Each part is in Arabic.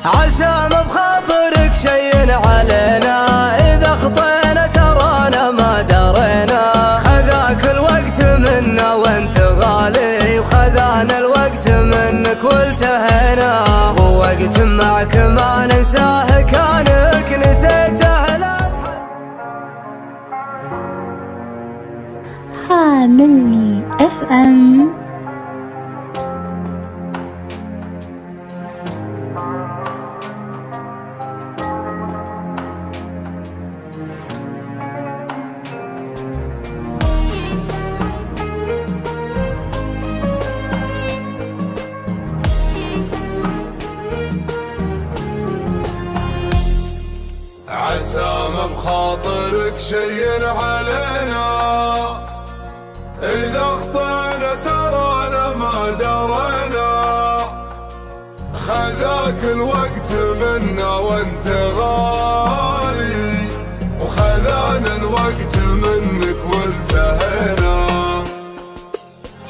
عسى ما بخاطرك شي علينا، إذا خطينا ترانا ما درينا. خذاك الوقت منا وانت غالي، وخذانا الوقت منك والتهينا. ووقت معك ما ننساه كانك نسيته لا حاملني FM. عسى ما بخاطرك شي علينا، إذا خطينا ترانا ما درينا. خذاك الوقت منا وانت غالي، وخذانا الوقت منك والتهينا.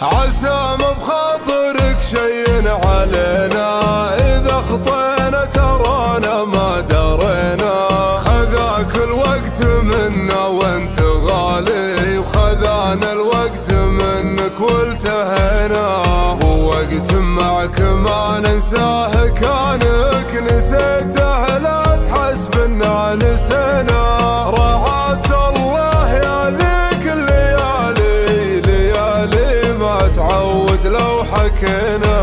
عسى ما بخاطرك شي علينا، إذا خطينا ترانا ما درينا. خذاك الوقت منا وانت غالي، وخذانا الوقت منك والتهينا. ووقت معك ما ننساه كانك نسيته، لا تحسبنا نسينا. رعاة الله يا ذيك الليالي، ليالي ما تعود لو حكينا.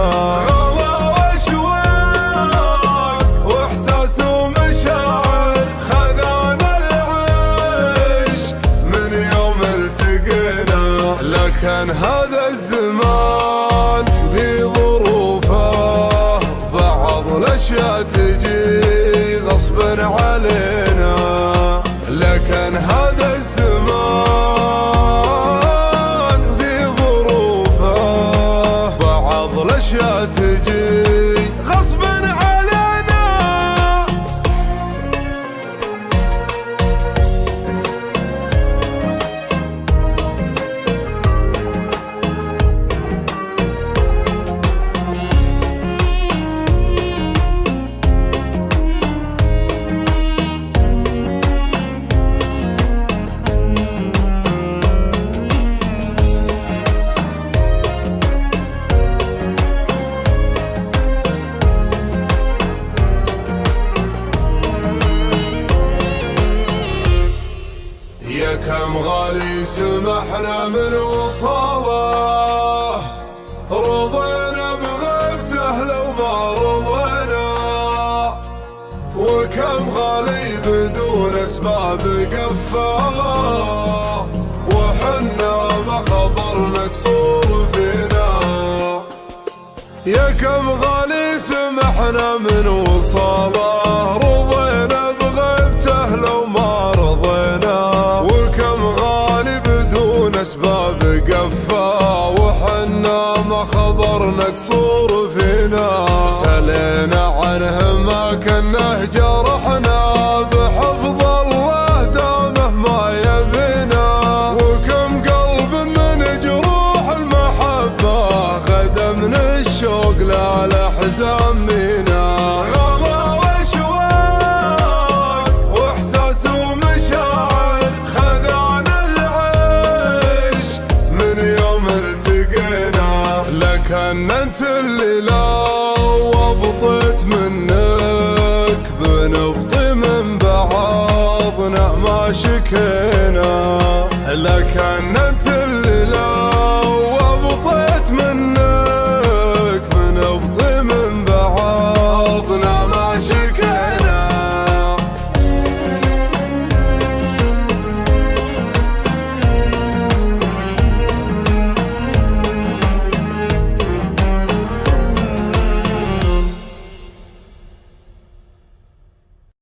كان هذا الزمان ذي ظروفه، بعض الاشياء تجي غصب علينا. لكن هذا الزمان ذي ظروفه، بعض الاشياء تجي غصب علينا. يا كم غالي سمحنا من وصاله، رضينا بغيبته لو ما رضينا. وكم غالي بدون اسباب قفاه، وحنا ما خبرنا قصور فينا. يا كم غالي سمحنا من وصاله، رضينا بغيبته لو ما رضينا. وكم غالي بدون اسباب قفا، وحنا ما خبرنا قصور فينا. سلينا عنه ما كنه جرحنا، بحفظ الله دامه ما يبينا. وكم قلب من جروح المحبة، غدا من الشوق لا لحزام منا. كان انت اللي لو وبطيت منك، بنبطي من بعضنا ما شكينا. لكن انت اللي لو